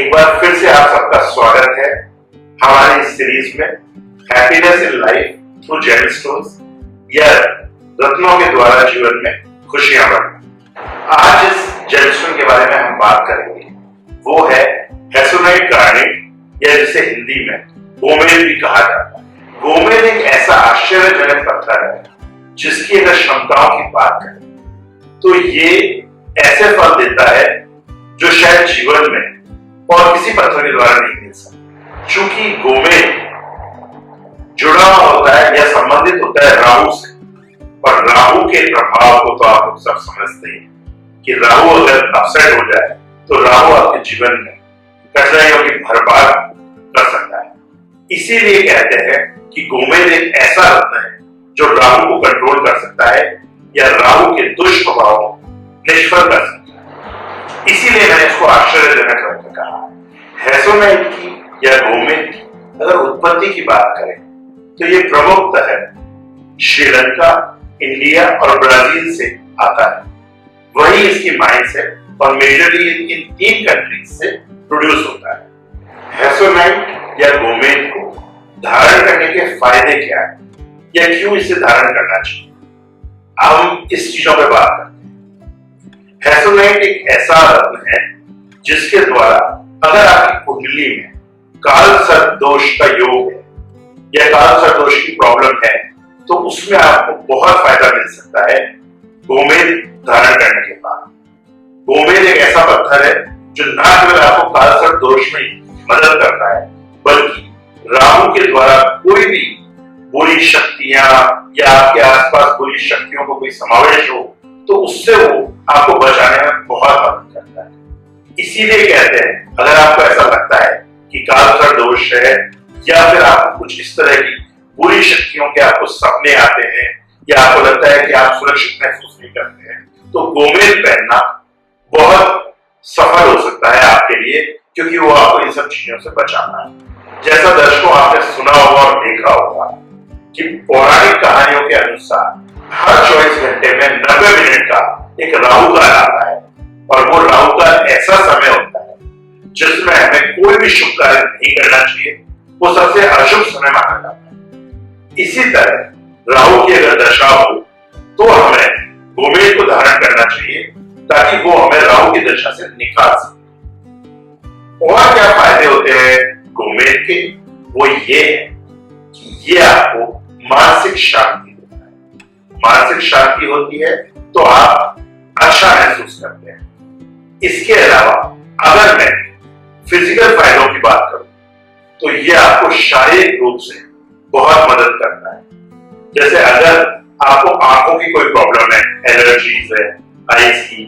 एक बार फिर से आप सबका स्वागत है हमारी इस सीरीज में happiness in life through gemstones या रत्नों के द्वारा जीवन में खुशियां बढ़ना। आज इस जेमस्टोन के बारे में हम बात करेंगे, वो है हेसोनाइट गार्नेट या जिसे हिंदी में गोमेद भी कहा जाता है। गोमेद एक ऐसा आश्चर्यजनक पत्थर है जिसकी अगर क्षमताओं की बात करें तो ये ऐसे फल देता है जो शायद जीवन में और किसी पत्थर के द्वारा नहीं मिल सकता। चूंकि गोमेद जुड़ा होता है या संबंधित होता है राहु से, और राहु के प्रभाव को तो आप लोग सब समझते हैं कि राहु अगर अपसेट हो जाए तो राहु आपके जीवन में कठिनाइयों की भरपार कर सकता है। इसीलिए कहते हैं कि गोमेद एक ऐसा रत्न है जो राहु को कंट्रोल कर सकता है या राहु के दुष्प्रभाव को निष्फल कर सकता है। इसीलिए मैंने इसको आश्चर्यजनक रत्न कहा। हेसोनाइट की या गोमेद की अगर उत्पत्ति की बात करें तो ये प्रमुखतः श्रीलंका, इंडिया और ब्राजील से आता है। वही इसकी माइंस है और मेजरली इन 3 कंट्रीज से प्रोड्यूस होता है। हेसोनाइट या गोमेद को धारण करने के फायदे क्या है या क्यों इसे धारण करना चाहिए, हम इस चीजों पर बात करते हैं। हेसोनाइट एक ऐसा रत्न है जिसके द्वारा अगर आपकी कुंडली में कालसर्प दोष का योग है या कालसर्प दोष की प्रॉब्लम है तो उसमें आपको बहुत फायदा मिल सकता है गोमेद धारण करने के बाद। गोमेद एक ऐसा पत्थर है जो न केवल आपको कालसर्प दोष में मदद करता है बल्कि राहु के द्वारा कोई भी बुरी शक्तियां या आपके आसपास बुरी शक्तियों को कोई समावेश हो तो उससे वो आपको बचाने में बहुत मदद करता है। इसीलिए कहते हैं अगर आपको ऐसा लगता है कि कालसर्प दोष है या फिर आपको कुछ इस तरह की बुरी शक्तियों के आपको सपने आते हैं या आपको लगता है कि आप सुरक्षित महसूस नहीं करते हैं तो गोमेद पहनना बहुत सफल हो सकता है आपके लिए, क्योंकि वो आपको इन सब चीजों से बचाना है। जैसा दर्शकों आपने सुना होगा और देखा होगा कि पौराणिक कहानियों के अनुसार हर 24 घंटे में 90 मिनट का एक राहु काल आता है और वो राहु काल ऐसा समय होता है जिसमें हमें कोई भी शुभ कार्य नहीं करना चाहिए, वो सबसे अशुभ समय माना जाता है। इसी तरह राहु की अगर दशा हो तो हमें गोमेद को धारण करना चाहिए ताकि वो हमें राहु की दशा से निकाल सके। और क्या फायदे होते हैं गोमेद के, वो ये है कि ये आपको मानसिक शांति देता है। मानसिक शांति होती है तो आप अच्छा महसूस करते हैं। इसके अलावा अगर मैं फिजिकल फायदों की बात करूं तो ये आपको शारीरिक रूप से बहुत मदद करता है। जैसे अगर आपको आंखों की कोई प्रॉब्लम है, एलर्जीज है आईज की,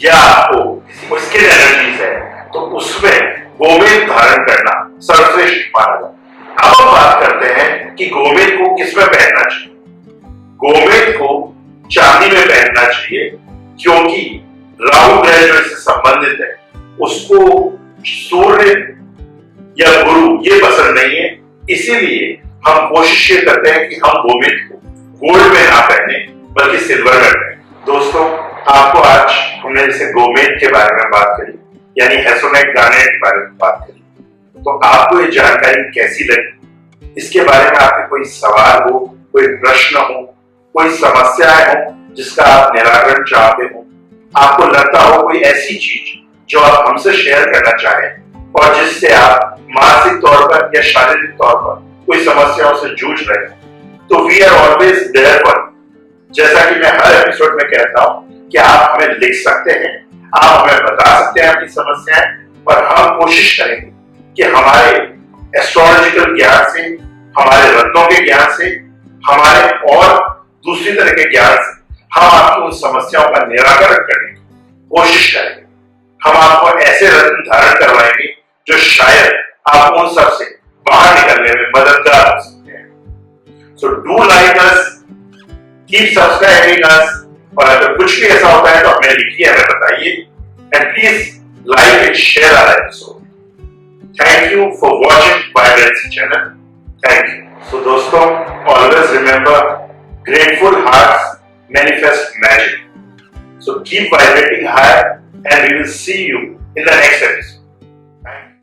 या आपको स्किन एलर्जीज है तो उसमें गोमेद धारण करना सर्वश्रेष्ठ माना जाता है। अब हम बात करते हैं कि गोमेद को किसमें पहनना चाहिए। गोमेद को चांदी में पहनना चाहिए क्योंकि राहु ग्रह जो इससे संबंधित है उसको सूर्य या गुरु ये पसंद नहीं है। इसीलिए हम कोशिश ये करते हैं कि हम गोमेद को गोल्ड में ना पहने बल्कि सिल्वर में पहने। दोस्तों, आपको आज हमने जैसे गोमेद के बारे में बात करी यानी हेसोनाइट गार्नेट के बारे में बात करी, तो आपको ये जानकारी कैसी लगी? इसके बारे में आपके कोई सवाल हो, कोई प्रश्न हो, कोई समस्याएं हो जिसका आप निराकरण चाहते हो, आपको लगता हो कोई ऐसी चीज जो आप हमसे शेयर करना चाहें और जिससे आप मानसिक तौर पर या शारीरिक तौर पर कोई समस्याओं से जूझ रहे हैं तो we are always there for. जैसा कि मैं हर एपिसोड में कहता हूं कि आप हमें लिख सकते हैं, आप हमें बता सकते हैं अपनी समस्याएं और हम कोशिश करेंगे कि हमारे एस्ट्रोलॉजिकल ज्ञान से, हमारे रत्नों के ज्ञान से, हमारे और दूसरी तरह के ज्ञान से हम आपकी उन समस्याओं का निराकरण करने की कोशिश करेंगे। हम आपको ऐसे रत्न धारण करवाएंगे जो शायद आप उन सब से बाहर निकलने में मददगार हो सकते हैं। So do like us, keep subscribing us, और अगर कुछ भी ऐसा होता है तो हमें लिखिए, हमें बताइए, and please like and share our episode. Thank you for watching vibrancy channel. Thank you. So दोस्तों, always remember, grateful hearts manifest magic. So keep vibrating high and we will see you in the next episode. Thank you.